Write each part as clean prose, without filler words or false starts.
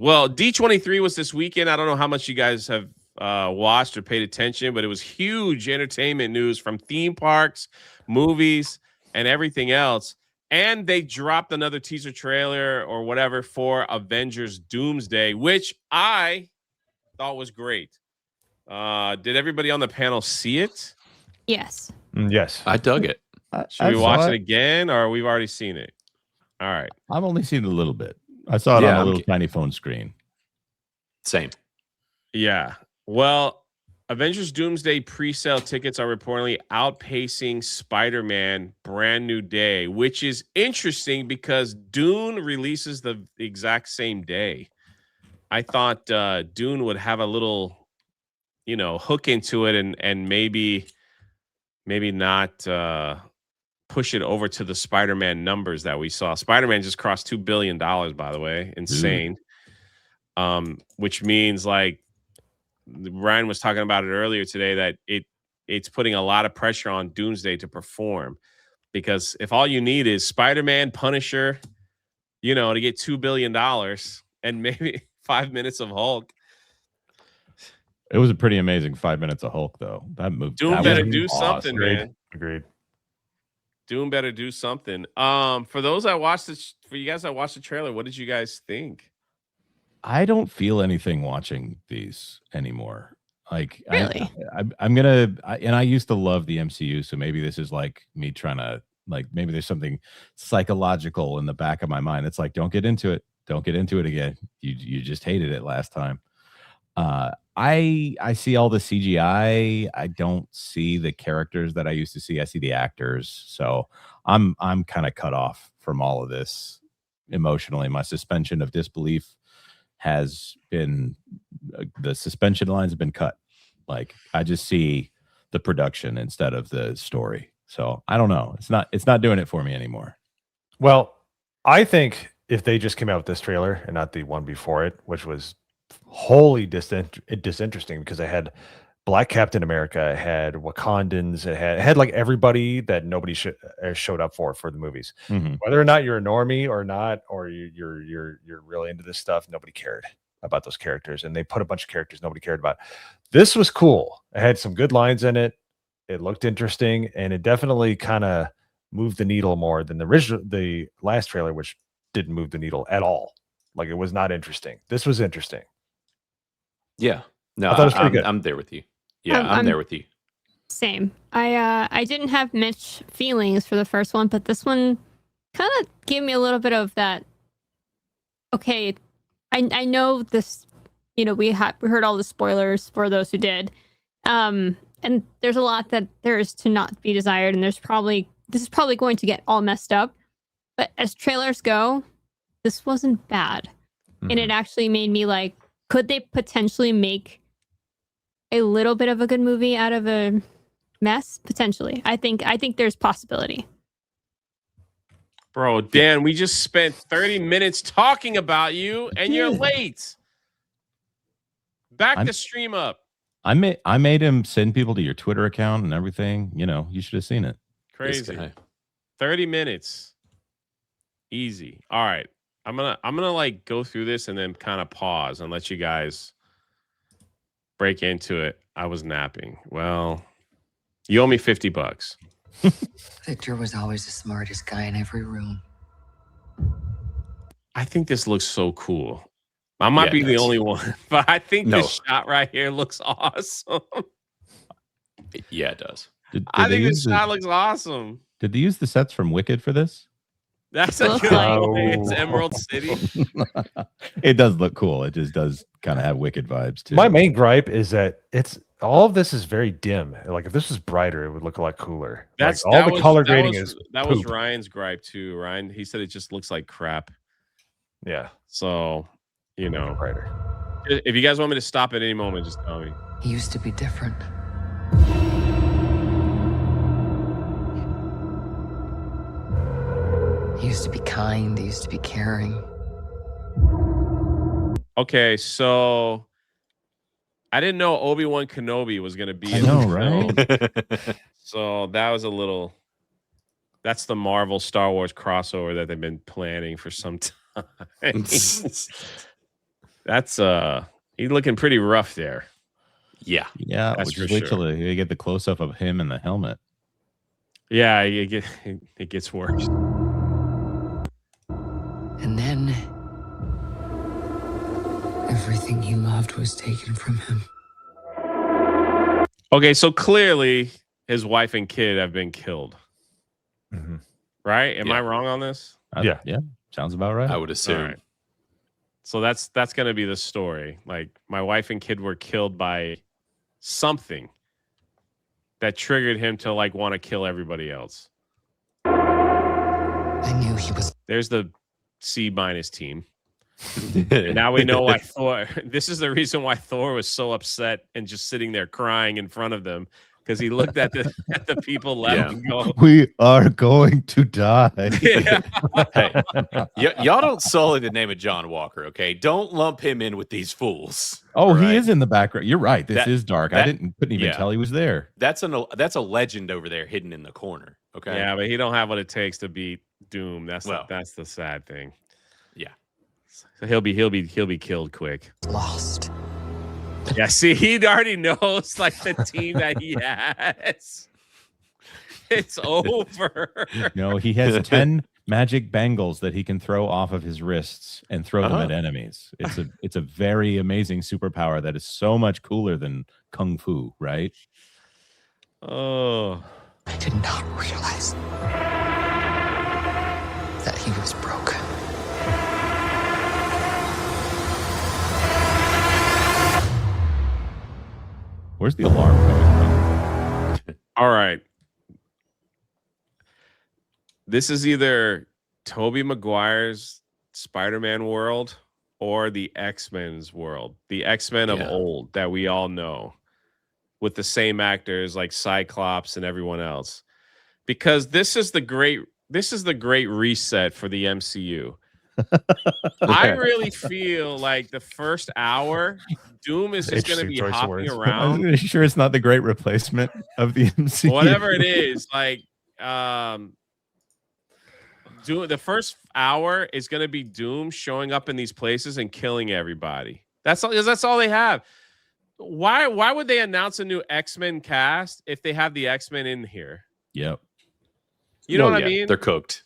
Well, D23 was this weekend. I don't know how much you guys have watched or paid attention, but it was huge entertainment news from theme parks, movies, and everything else. And they dropped another teaser trailer or whatever for Avengers Doomsday, which I thought was great. Did everybody on the panel see it? Yes. Yes. I dug it. Should we watch it again, or we've already seen it? All right. I've only seen it a little bit. I saw it on a little tiny phone screen. Same. Yeah. Well, Avengers Doomsday pre-sale tickets are reportedly outpacing Spider-Man Brand New Day, which is interesting because Dune releases the exact same day. I thought Dune would have a little, hook into it and maybe not push it over to the Spider-Man numbers that we saw. Spider-Man just crossed $2 billion, by the way. Insane. Which means, like Ryan was talking about it earlier today, that it's putting a lot of pressure on Doomsday to perform, because if all you need is Spider-Man, Punisher, to get $2 billion and maybe 5 minutes of Hulk. It was a pretty amazing 5 minutes of Hulk, though. That movie. Doom better do something, man. Agreed. Doom better do something. For those that watched this, for you guys that watched the trailer, what did you guys think? I don't feel anything watching these anymore. Like, really, I used to love the MCU, so maybe this is like me trying to, like, maybe there's something psychological in the back of my mind. It's like, don't get into it. Don't get into it again. You just hated it last time. I see all the CGI. I don't see the characters that I used to see. I see the actors. So I'm kind of cut off from all of this emotionally. My suspension of disbelief has been, the suspension lines have been cut. Like, I just see the production instead of the story. So I don't know. It's not doing it for me anymore. Well, I think if they just came out with this trailer and not the one before it, which was wholly disinteresting, because I had Black Captain America, it had Wakandans, it had like everybody that nobody showed up for the movies. Mm-hmm. Whether or not you're a normie or not, or you're really into this stuff, nobody cared about those characters, and they put a bunch of characters nobody cared about. This was cool. It had some good lines in it. It looked interesting, and it definitely kind of moved the needle more than the last trailer, which didn't move the needle at all. Like, it was not interesting. This was interesting. Yeah. No, I thought it was pretty good. I'm there with you. Yeah, I'm there with you. Same. I didn't have much feelings for the first one, but this one kind of gave me a little bit of that. Okay, I know this. We heard all the spoilers for those who did, and there's a lot that there is to not be desired, and this is probably going to get all messed up. But as trailers go, this wasn't bad, and it actually made me like, could they potentially make a little bit of a good movie out of a mess? Potentially. I think there's possibility. Bro, Dan, we just spent 30 minutes talking about you, and you're late. Back the stream up. I made him send people to your Twitter account and everything. You should have seen it. Crazy. 30 minutes. Easy. All right. I'm gonna like go through this and then kind of pause and let you guys break into it. I was napping. Well, you owe me $50. Victor was always the smartest guy in every room. I think this looks so cool. I might be the only one, but I think this shot right here looks awesome. Yeah, it does. I think this shot looks awesome. Did they use the sets from Wicked for this? That's a good idea. It's Emerald City. It does look cool. It just does kind of have Wicked vibes too. My main gripe is that all of this is very dim. Like, if this was brighter, it would look a lot cooler. That's like, all the color grading is that poop. was Ryan's gripe too. Ryan, he said it just looks like crap. Yeah. So, brighter. If you guys want me to stop at any moment, just tell me. He used to be different. He used to be kind. He used to be caring. Okay, so I didn't know Obi-Wan Kenobi was going to be in the film. Right? So that was a little... That's the Marvel Star Wars crossover that they've been planning for some time. That's he's looking pretty rough there. Yeah. Yeah, That's just for wait till sure. they get the close up of him in the helmet. Yeah, it gets worse. And then everything he loved was taken from him. Okay, so clearly his wife and kid have been killed. Mm-hmm. Right? Am Yeah. I wrong on this? Yeah. Yeah, sounds about right. I would assume. All right. So that's going to be the story. Like my wife and kid were killed by something that triggered him to like want to kill everybody else. I knew he was. There's the C- team. And now we know why Thor. This is the reason why Thor was so upset and just sitting there crying in front of them because he looked at the people left Yeah. and go, We are going to die. yeah. Hey, y'all don't sully the name of John Walker, okay? Don't lump him in with these fools. Oh, right? he is in the background. You're right. This That- is dark. that- couldn't even yeah. tell he was there. That's a legend over there hidden in the corner, okay? Yeah, but he don't have what it takes to beat Doom. That's Well. that's the sad thing. Yeah. So he'll be killed quick. Lost. Yeah, see, he already knows like the team that he has. It's over. No, he has 10 magic bangles that he can throw off of his wrists and throw them Uh-huh. at enemies. It's a very amazing superpower that is so much cooler than kung fu, right? Oh, I did not realize that he was broken. Where's the alarm coming from? all right. This is either Tobey Maguire's Spider-Man world or the X-Men's world. The X-Men of Yeah. old that we all know with the same actors like Cyclops and everyone else. Because this is the great reset for the MCU. I really feel like the first hour, Doom is just going to Interesting be choice of hopping words. around. I'm sure it's not the great replacement of the MCU. Whatever it is, like the first hour is going to be Doom showing up in these places and killing everybody. That's all they have. Why would they announce a new X-Men cast if they have the X-Men in here? Yep. You know Oh, what I yeah, mean? They're cooked.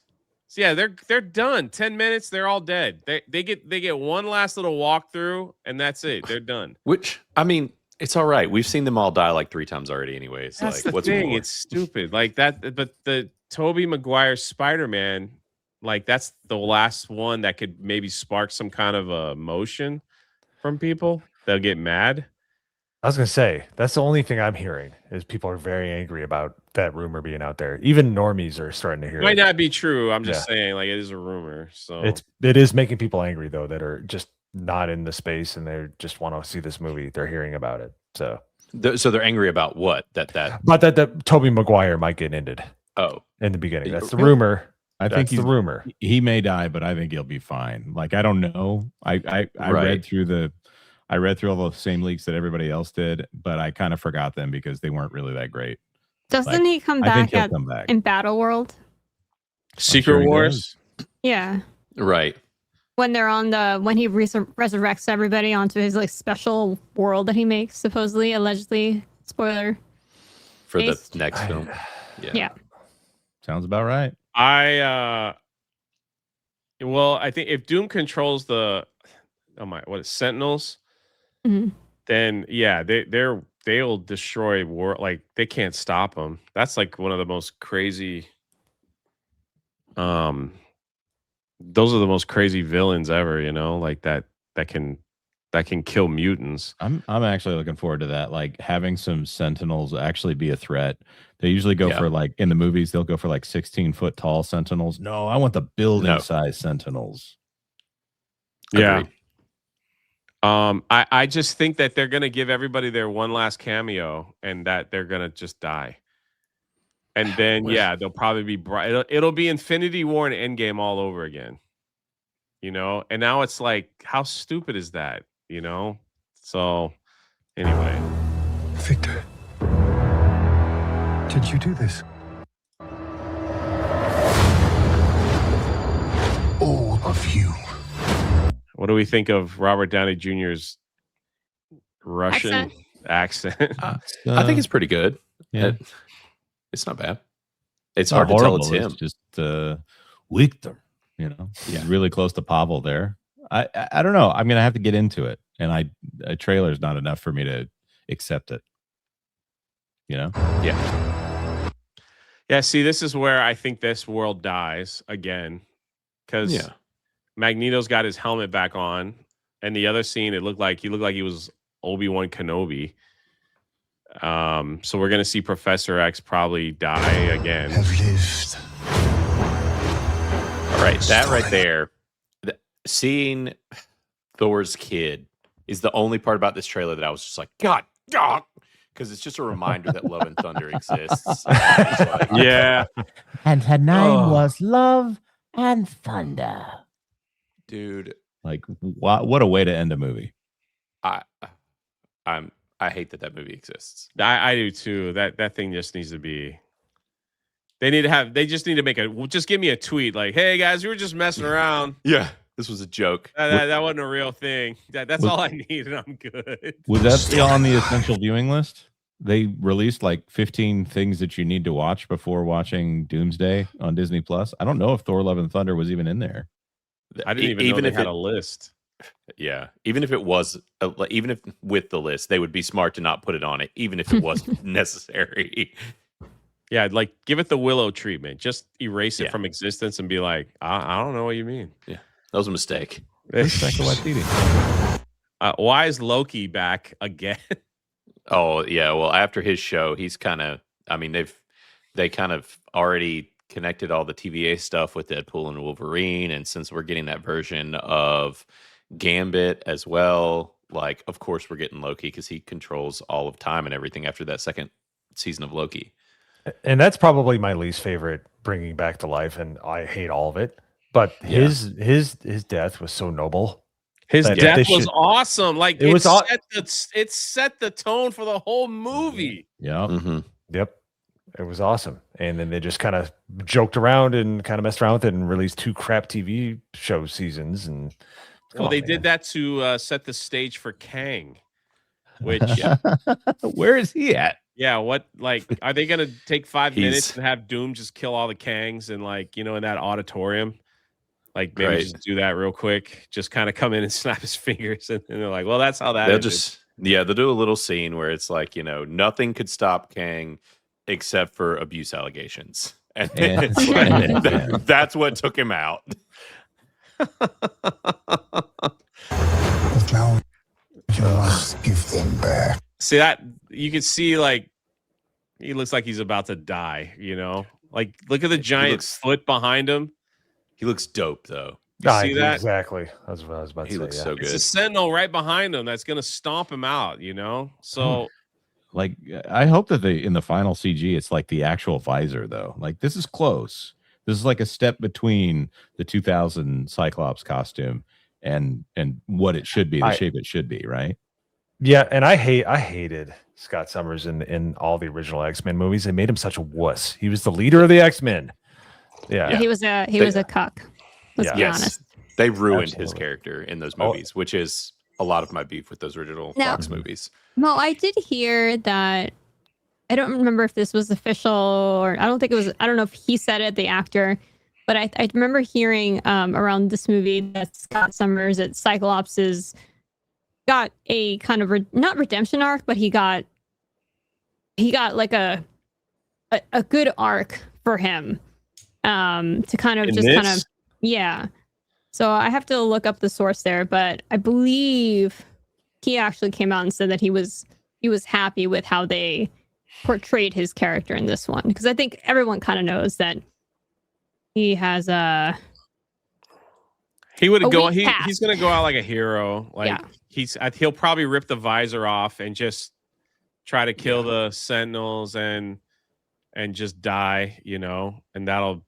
So yeah, they're done. 10 minutes, they're all dead. They get one last little walkthrough and that's it. They're done. Which, I mean, it's all right. We've seen them all die like 3 times already anyways. That's like, the what's thing. more? It's stupid. Like that, but the Tobey Maguire Spider-Man, like that's the last one that could maybe spark some kind of emotion from people. They'll get mad. I was gonna say that's the only thing I'm hearing is people are very angry about that rumor being out there. Even normies are starting to hear Might it. not be true. I'm just saying, like it is a rumor. So It is making people angry though that are just not in the space and they just want to see this movie. They're hearing about it. So So they're angry about what? That but that Tobey Maguire might get ended oh in the beginning. That's the Really? rumor. I That's think the he's rumor. he may die, but I think he'll be fine. Like I don't know. I Right. read through all the same leaks that everybody else did, but I kind of forgot them because they weren't really that great. Doesn't Like, he come I think back he'll come back. in Battle World? Secret sure he Wars. Yeah. right. When they're on when he resurrects everybody onto his like special world that he makes, supposedly, allegedly, spoiler. For Based. the next film. Yeah. Sounds about right. Well, I think if Doom controls Sentinels, Mhm. then yeah, they'll destroy war. Like they can't stop them. That's like one of the most crazy. Those are the most crazy villains ever. You know, like that can kill mutants. I'm actually looking forward to that. Like having some Sentinels actually be a threat. They usually go Yeah. for like in the movies, they'll go for like 16-foot tall Sentinels. No, I want the building size Sentinels. Yeah. Agreed. I just think that they're gonna give everybody their one last cameo, and that they're gonna just die. And then they'll probably be bright. It'll be Infinity War and Endgame all over again. You know, and now it's like, how stupid is that? You know, so anyway, Victor, did you do this? All of you. What do we think of Robert Downey Jr.'s Russian accent? I think it's pretty good. yeah. It's not bad. It's not hard to tell horrible. it's him. It's just Victor. He's really close to Pavel there. I don't know. I'm gonna have to get into it, and a trailer's not enough for me to accept it. Yeah. Yeah, see, this is where I think this world dies again. Because Magneto's got his helmet back on, and the other scene, he looked like he was Obi-Wan Kenobi. So we're gonna see Professor X probably die again. Have lived. All right, that right there, seeing Thor's kid is the only part about this trailer that I was just like, God, because it's just a reminder that Love and Thunder exists. Yeah. And her name was Love and Thunder. Dude, like what a way to end a movie. I hate that movie exists. I do too. That thing just needs to be. They just need to just give me a tweet like, hey guys, we were just messing around. Yeah, this was a joke. That wasn't a real thing. That's all I need, and I'm good. Was that be on the essential viewing list? They released like 15 things that you need to watch before watching Doomsday on Disney Plus. I don't know if Thor: Love and Thunder was even in there. I didn't even know they had a list. Yeah, even if with the list, they would be smart to not put it on it, even if it wasn't necessary. Yeah, like give it the Willow treatment. Just erase it from existence and be like, I don't know what you mean. Yeah, that was a mistake. Why is Loki back again? Oh yeah, well after his show, he's kind of. I mean, they kind of already connected all the TVA stuff with Deadpool and Wolverine, and since we're getting that version of Gambit as well, like of course we're getting Loki because he controls all of time and everything after that second season of Loki. And that's probably my least favorite bringing back to life, and I hate all of it. But his death was so noble. His death was awesome. Like it set the tone for the whole movie. Yeah. Mm-hmm. Yep. It was awesome. And then they just kind of joked around and kind of messed around with it and released 2 crap TV show seasons. And they did that to set the stage for Kang, which where is he at? Yeah, what are they gonna take 5 minutes and have Doom just kill all the Kangs and in that auditorium? Like maybe just do that real quick, just kind of come in and snap his fingers, and they're like, "Well, that's how that." They'll do a little scene where it's like nothing could stop Kang except for abuse allegations, and that's what took him out. But now you must give them back. See that you can see he looks like he's about to die. Like look at the giant foot behind him. He looks dope though. You see that? Exactly. That's what I was about to say. He looks so good. It's a sentinel right behind him that's gonna stomp him out. So. Like I hope that in the final CG, it's like the actual visor though. Like this is close. This is like a step between the 2000 Cyclops costume and what it should be, the shape it should be, right? Yeah, and I hated Scott Summers in all the original X-Men movies. They made him such a wuss. He was the leader of the X-Men. Yeah. He was a cuck. Let's be honest. They ruined his character in those movies, which is a lot of my beef with those original Fox movies. Well, I did hear that. I don't remember if this was official or I don't think it was. I don't know if he said it, the actor, but I remember hearing around this movie that Scott Summers at Cyclops got a kind of not redemption arc, but he got like a good arc for him to kind of yeah. So I have to look up the source there, but I believe he actually came out and said that he was happy with how they portrayed his character in this one, because I think everyone kind of knows that he has he's gonna go out like a hero. He'll probably rip the visor off and just try to kill the Sentinels and just die, and that'll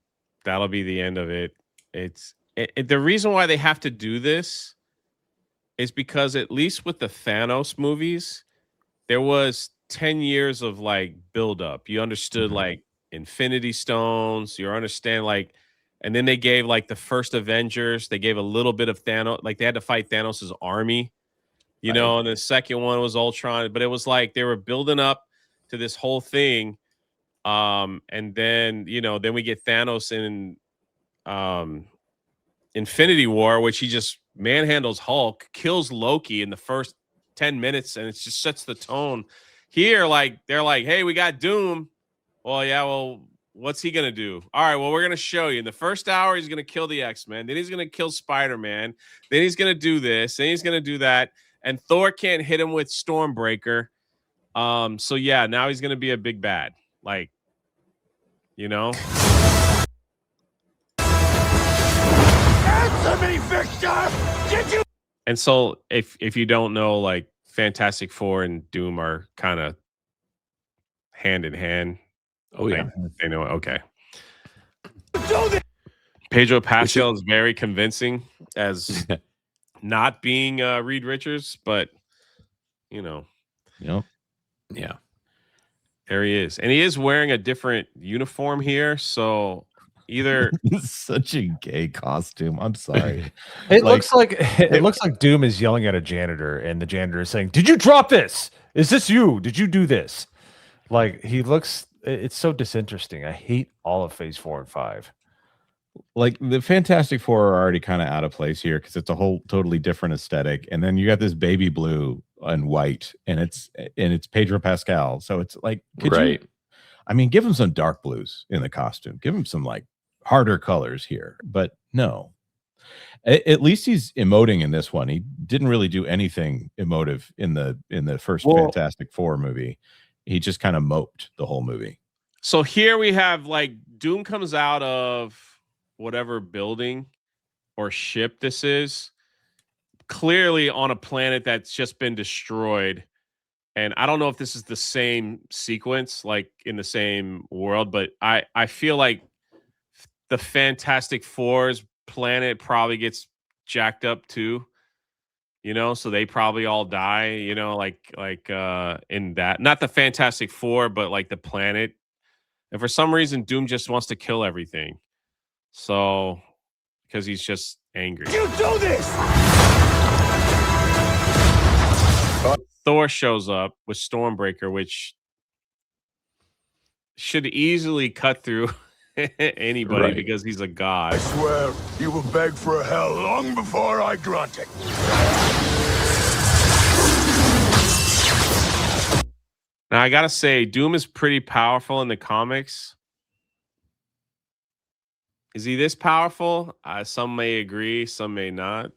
be the end of it. The reason why they have to do this is because at least with the Thanos movies, there was 10 years of build up. You understood Infinity Stones. You understand And then they gave like the first Avengers, they gave a little bit of Thanos, like they had to fight Thanos' army, you know, and the second one was Ultron, but it was like they were building up to this whole thing. And then, you know, then we get Thanos in Infinity War, which he just manhandles Hulk, kills Loki in the first 10 minutes, and it just sets the tone. Here, like, they're like, hey, we got Doom. Well, yeah, well, what's he gonna do? All right, well, we're gonna show you. In the first hour, he's gonna kill the X-Men, then he's gonna kill Spider-Man, then he's gonna do this, then he's gonna do that, and Thor can't hit him with Stormbreaker. So yeah, now he's gonna be a big bad. Like, you know. Answer me, Victor! Did you? And so if you don't know, like Fantastic Four and Doom are kind of hand in hand. Oh yeah, they know. Okay. Do this? Pedro Pascal is very convincing as not being Reed Richards, but you know, Yep. yeah. there he is, and he is wearing a different uniform here. So either Such a gay costume. I'm sorry. It Like- looks like Doom is yelling at a janitor, and the janitor is saying, "Did you drop this? Is this you? Did you do this?" Like he looks. It's so disinteresting. I hate all of Phase 4 and 5. Like the Fantastic Four are already kind of out of place here because it's a whole totally different aesthetic, and then you got this baby blue and white, and it's Pedro Pascal. So it's like, could Right. you? I mean, give him some dark blues in the costume. Give him some like harder colors here. But no, at least he's emoting in this one. He didn't really do anything emotive in the first Fantastic Four movie. He just kind of moped the whole movie. So here we have like Doom comes out of whatever building or ship this is, clearly on a planet that's just been destroyed. And I don't know if this is the same sequence, like in the same world, but I feel like the Fantastic Four's planet probably gets jacked up too. You know, so they probably all die, you know, like in that, not the Fantastic Four, but like the planet. And for some reason, Doom just wants to kill everything. So, because he's just angry. You do this! Thor shows up with Stormbreaker, which should easily cut through anybody Right. because he's a I god. swear, you will beg for hell long before I grant it. Now, I gotta say, Doom is pretty powerful in the comics. Is he this powerful? Some may agree, some may not.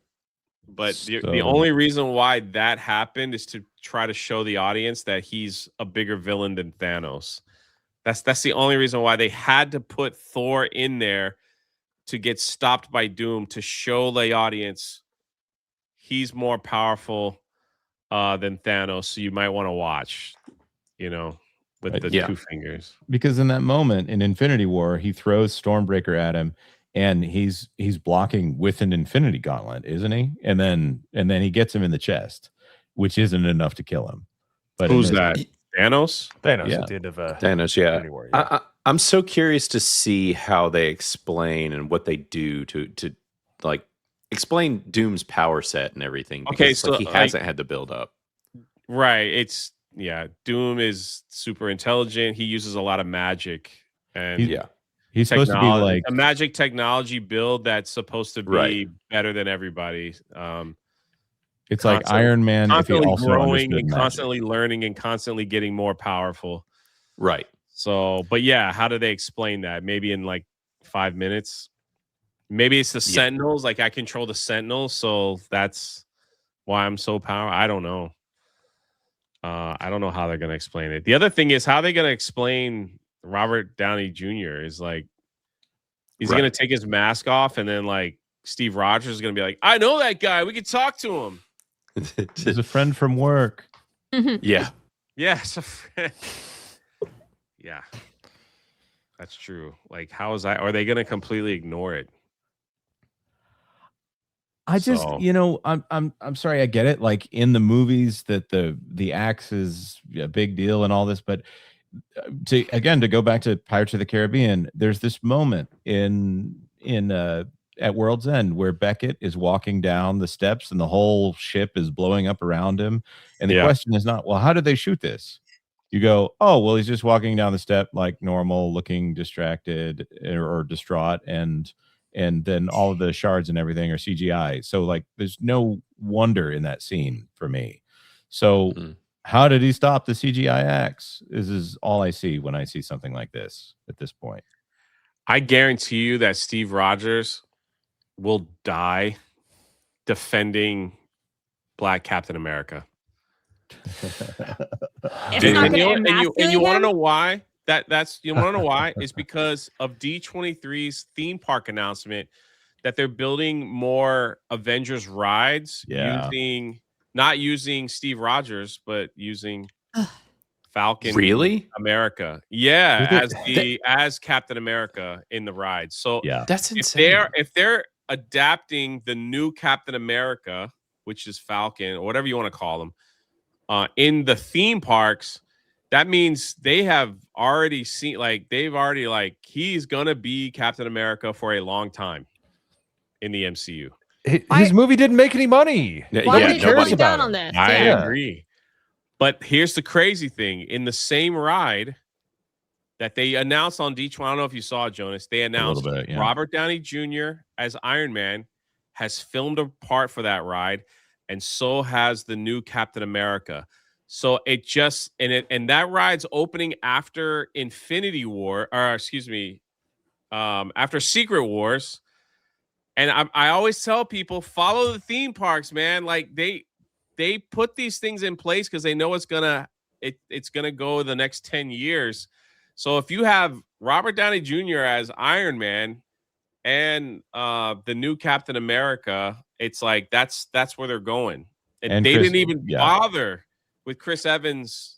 But the So- only reason why that happened is to try to show the audience that he's a bigger villain than Thanos. That's the only reason why they had to put Thor in there to get stopped by Doom, to show the audience he's more powerful than Thanos. So you might want to watch, you know, with Right, the yeah. two fingers. Because in that moment in Infinity War, he throws Stormbreaker at him, and he's blocking with an Infinity Gauntlet, isn't he? And then he gets him in the chest, which isn't enough to kill him. But in Who's this- that? Thanos? Thanos Yeah. at the end of Thanos, yeah. Infinity War, yeah. I'm so curious to see how they explain and what they do to like explain Doom's power set and everything. Okay, because, so, he like- hasn't had to build up. Right. It's Doom is super intelligent. He uses a lot of magic and He- he's supposed to be technology- like a magic technology build that's supposed to be Right. better than everybody. it's like constantly- Iron Man if he Constantly also growing understood and magic. constantly learning and constantly getting more powerful. Right. So, but yeah, how do they explain that? Maybe in like 5 minutes. Maybe it's the Yeah. Sentinels. Like I control the Sentinels, so that's why I'm so powerful. I don't know. I don't know how they're gonna explain it. The other thing is how they gonna explain Robert Downey Jr. is like he's Right. gonna take his mask off and then like Steve Rogers is gonna be like, I know that guy. We could talk to him. He's a friend from work. Yeah. Yeah. So, yeah. That's true. Like, how is that? Are they gonna completely ignore it? I just, So- I'm sorry, I get it. Like in the movies that the axe is a big deal and all this, but to go back to Pirates of the Caribbean, there's this moment in at World's End, where Beckett is walking down the steps and the whole ship is blowing up around him. And the Yeah. question is not, well, how did they shoot this? You go, oh, well, he's just walking down the step like normal, looking distracted or distraught, and then all of the shards and everything are CGI. So like, there's no wonder in that scene for me. So how did he stop the CGI acts? This is all I see when I see something like this at this point. I guarantee you that Steve Rogers will die defending Black Captain America. It's And, not and you, going to and you, and you want to him. know why? That's you want to know why? It's because of D23's theme park announcement that they're building more Avengers rides not using Steve Rogers, but using Falcon America. Yeah, as Captain America in the ride. So yeah, that's insane. If they're adapting the new Captain America, which is Falcon or whatever you want to call them, in the theme parks, that means they have already seen he's gonna be Captain America for a long time in the MCU. His movie didn't make any money. Why Nobody did cares you about down him. on this? I Yeah. agree. But here's the crazy thing. In the same ride that they announced on D20, I don't know if you saw it, Jonas, they announced Robert Downey Jr. as Iron Man has filmed a part for that ride, and so has the new Captain America. So it just and that ride's opening after Infinity War, or excuse me, after Secret Wars. And I always tell people, follow the theme parks, man. Like they put these things in place because they know it's gonna go the next 10 years. So if you have Robert Downey Jr. as Iron Man and the new Captain America, it's like that's where they're going. And they didn't even bother with Chris Evans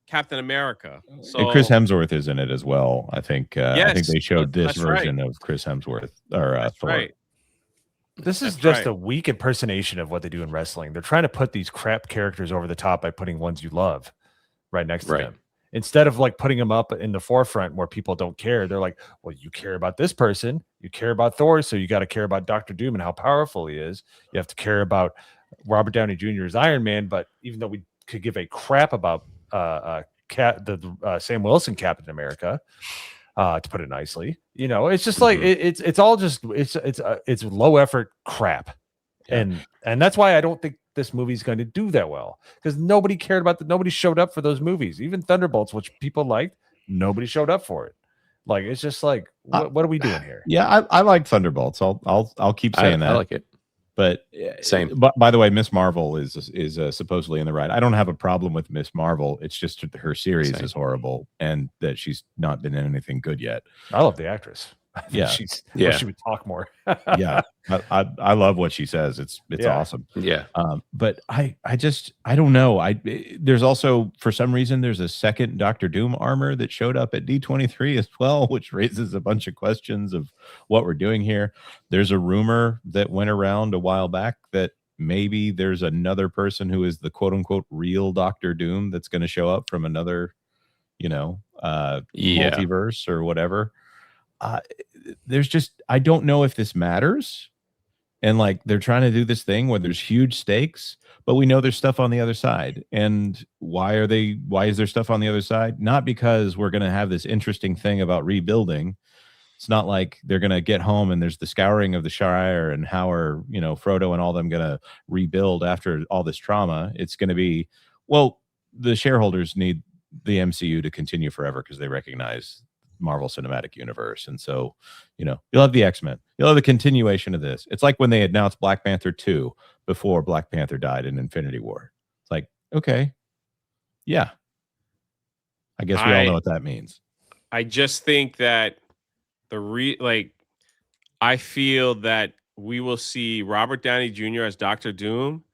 Captain America. So and Chris Hemsworth is in it as well. I think I think they showed this version right. of Chris Hemsworth or Thor. Right. This is just a weak impersonation of what they do in wrestling. They're trying to put these crap characters over the top by putting ones you love right next to them. Instead of like putting them up in the forefront where people don't care, they're like, well, you care about this person, you care about Thor, so you got to care about Dr. Doom and how powerful he is. You have to care about Robert Downey Jr. as Iron Man, but even though we could give a crap about Sam Wilson Captain America, to put it nicely, it's just like it's all just it's low effort crap, and that's why I don't think this movie's going to do that well, because nobody cared about nobody showed up for those movies. Even Thunderbolts, which people liked, nobody showed up for it. Like it's just like what are we doing here? Yeah, I like Thunderbolts. I'll keep saying that. I like it. But same. But by the way, Miss Marvel is supposedly in the ride. I don't have a problem with Miss Marvel. It's just her series is horrible, and that she's not been in anything good yet. I love the actress. Yeah, she would talk more. Yeah, I love what she says. It's awesome. Yeah. But I don't know. There's also, for some reason, there's a second Doctor Doom armor that showed up at D23 as well, which raises a bunch of questions of what we're doing here. There's a rumor that went around a while back that maybe there's another person who is the quote unquote real Doctor Doom that's going to show up from another, multiverse or whatever. There's just, I don't know if this matters, and like they're trying to do this thing where there's huge stakes, but we know there's stuff on the other side. And why is there stuff on the other side? Not because we're going to have this interesting thing about rebuilding. It's not like they're going to get home and there's the scouring of the Shire and how are Frodo and all them going to rebuild after all this trauma. It's going to be, well, the shareholders need the MCU to continue forever because they recognize Marvel Cinematic Universe. And so, you'll have the X-Men. You'll have the continuation of this. It's like when they announced Black Panther 2 before Black Panther died in Infinity War. It's like, okay, yeah. I guess we all know what that means. I just think that I feel that we will see Robert Downey Jr. as Dr. Doom,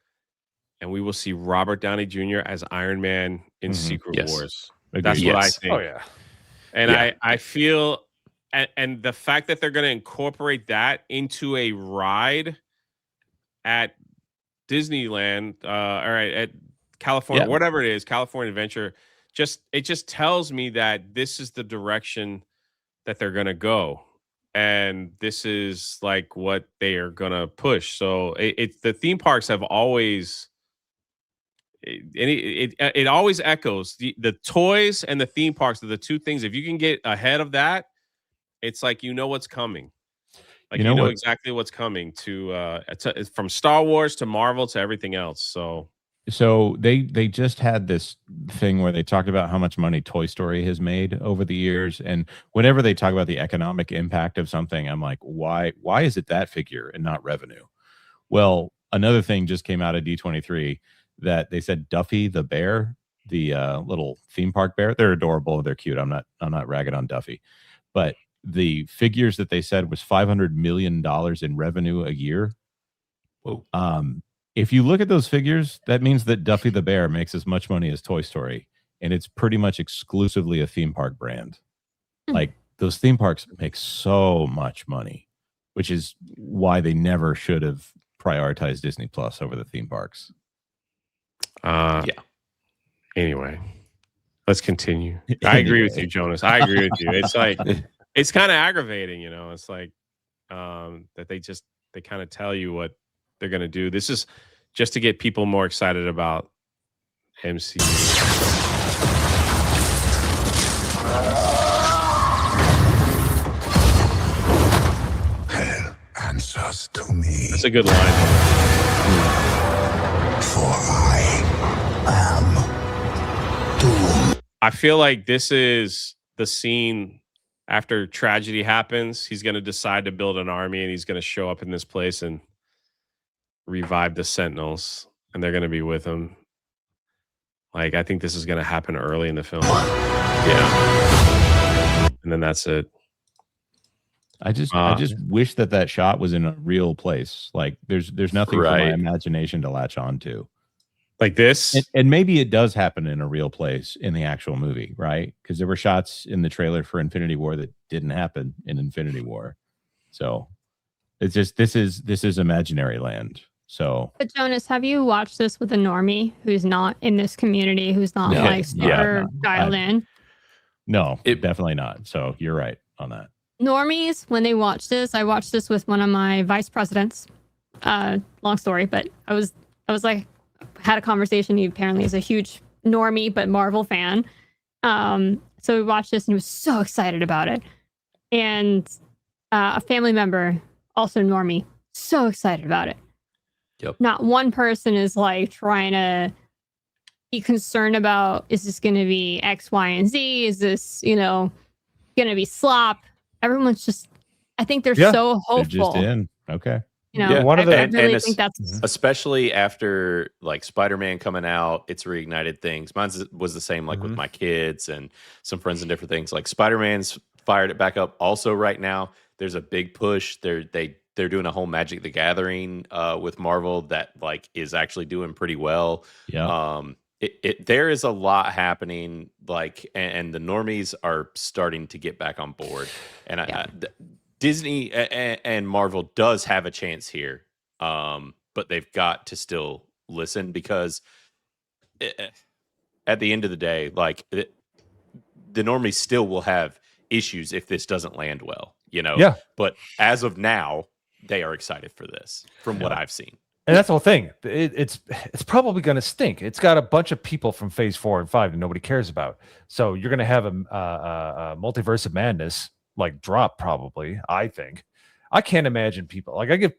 and we will see Robert Downey Jr. as Iron Man in Secret Wars. Agreed. That's what I think. Oh yeah. And I feel, and the fact that they're going to incorporate that into a ride at Disneyland, or at California, whatever it is, California Adventure, it just tells me that this is the direction that they're going to go. and this is like what they are gonna push. So it's the theme parks have always it always echoes the toys and the theme parks are the two things. If you can get ahead of that, it's like you know what's coming. Like You you know know what? exactly what's coming from Star Wars to Marvel to everything else. So they just had this thing where they talked about how much money Toy Story has made over the years, and whenever they talk about the economic impact of something, I'm like, why is it that figure and not revenue? Well, another thing just came out of D23 that they said Duffy the bear, the little theme park bear, they're adorable, they're cute. I'm not ragging on Duffy, but the figures that they said was $500 million in revenue a year. Whoa. If you look at those figures, that means that Duffy the bear makes as much money as Toy Story, and it's pretty much exclusively a theme park brand. Like those theme parks make so much money, which is why they never should have prioritized Disney Plus over the theme parks. Yeah. Anyway, let's continue. I agree with you, Jonas. I agree with you. It's like it's kind of aggravating, you know. It's like that they kind of tell you what they're gonna do. This is just to get people more excited about MCU. Hell answers to me. That's a good line. For I am Doom. I feel like this is the scene after tragedy happens. He's going to decide to build an army and he's going to show up in this place and revive the Sentinels, and they're going to be with him. Like, I think this is going to happen early in the film. Yeah. And then that's it. I just wish that shot was in a real place. Like there's nothing for my imagination to latch on to. Like this? And maybe it does happen in a real place in the actual movie, right? Because there were shots in the trailer for Infinity War that didn't happen in Infinity War. So it's just this is imaginary land. So But Jonas, have you watched this with a normie who's not in this community, who's not like super dialed in? No, definitely not. So you're right on that. Normies, when they watch this, I watched this with one of my vice presidents. Long story, but I was like, had a conversation. He apparently is a huge normie but Marvel fan. So we watched this and he was so excited about it. And a family member, also normie, so excited about it. Yep. Not one person is like trying to be concerned about, is this going to be X, Y, and Z? Is this, going to be slop? Everyone's just, I think they're so hopeful. They're just in. Okay. One of the I really think that's especially after like Spider-Man coming out, it's reignited things. Mine was the same, like with my kids and some friends and different things. Like Spider-Man's fired it back up. Also, right now, there's a big push. They're doing a whole Magic the Gathering with Marvel that like is actually doing pretty well. Yeah. There is a lot happening, like, and the normies are starting to get back on board. And Disney and Marvel does have a chance here, but they've got to still listen because at the end of the day, like the normies still will have issues if this doesn't land well, Yeah. But as of now, they are excited for this from what I've seen. And that's the whole thing. It's probably going to stink. It's got a bunch of people from Phase 4 and 5 that nobody cares about. So you're going to have a Multiverse of Madness like drop probably. I think. I can't imagine people like I give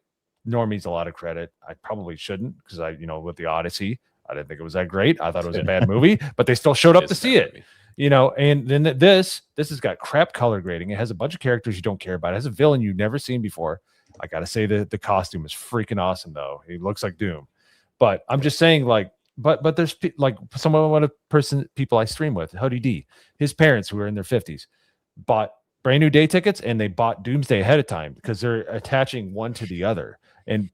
normies a lot of credit. I probably shouldn't because with the Odyssey, I didn't think it was that great. I thought it was a bad movie, but they still showed up to see it. And then this has got crap color grading. It has a bunch of characters you don't care about. It has a villain you've never seen before. I gotta say the costume is freaking awesome though. He looks like Doom. But I'm just saying, like, but there's like people I stream with, Hody D, his parents who are in their 50s bought brand new day tickets and they bought Doomsday ahead of time because they're attaching one to the other. And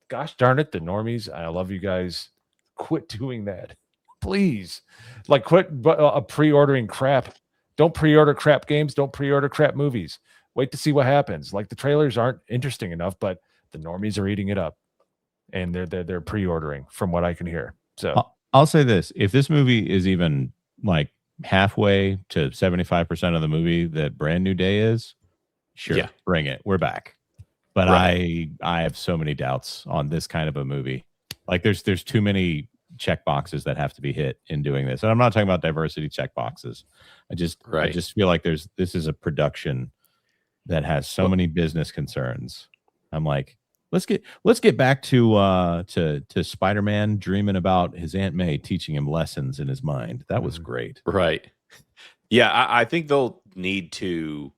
gosh darn it, the normies, I love you guys. Quit doing that. Please. Like quit pre-ordering crap. Don't pre-order crap games. Don't pre-order crap movies. Wait to see what happens. Like the trailers aren't interesting enough, but the normies are eating it up, and they're pre-ordering from what I can hear. So I'll say this: if this movie is even like halfway to 75% of the movie that Brand New Day is, sure, Yeah. bring it. We're back. But Right. I have so many doubts on this kind of a movie. Like there's too many check boxes that have to be hit in doing this. And I'm not talking about diversity check boxes. I Right. just feel like this is a production that has so Well- many business concerns. I'm like, let's get back to Spider-Man dreaming about his Aunt May teaching him lessons in his mind. That was great. Right. Yeah, I think they'll need to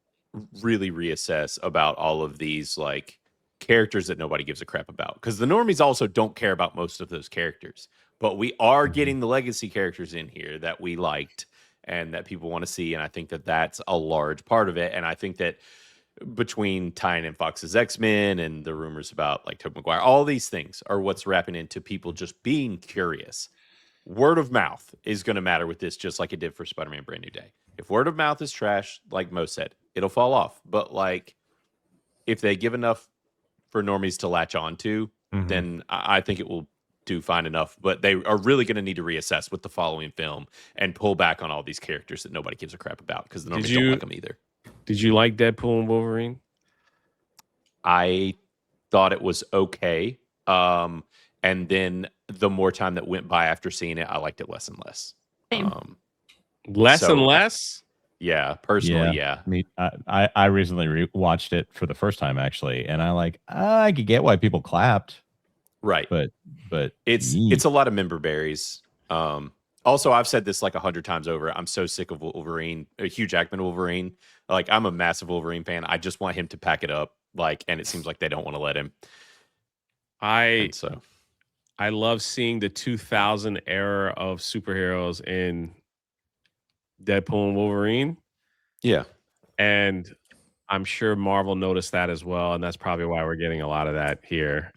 really reassess about all of these like characters that nobody gives a crap about. Because the normies also don't care about most of those characters. But we are getting the legacy characters in here that we liked and that people want to see. And I think that that's a large part of it. And I think that between tying in Fox's X-Men and the rumors about like Tobey Maguire, all these things are what's wrapping into people just being curious. Word of mouth is going to matter with this, just like it did for Spider-Man Brand New Day. If word of mouth is trash, like Mo said, it'll fall off. But like, if they give enough for normies to latch on to, then I think it will do fine enough. But they are really going to need to reassess with the following film and pull back on all these characters that nobody gives a crap about because the normies don't like them either. Did you like Deadpool and Wolverine? I thought it was okay. And then the more time that went by after seeing it, I liked it less and less. Same. Less so- and less? Yeah, personally, yeah. I recently watched it for the first time actually, and I could get why people clapped, Right. but It's a lot of member berries. Also, I've said this like 100 times over. I'm so sick of Wolverine, Hugh Jackman Wolverine. Like, I'm a massive Wolverine fan. I just want him to pack it up. Like, and it seems like they don't want to let him. I So love seeing the 2000 era of superheroes in Deadpool and Wolverine, yeah, and I'm sure Marvel noticed that as well, and that's probably why we're getting a lot of that here.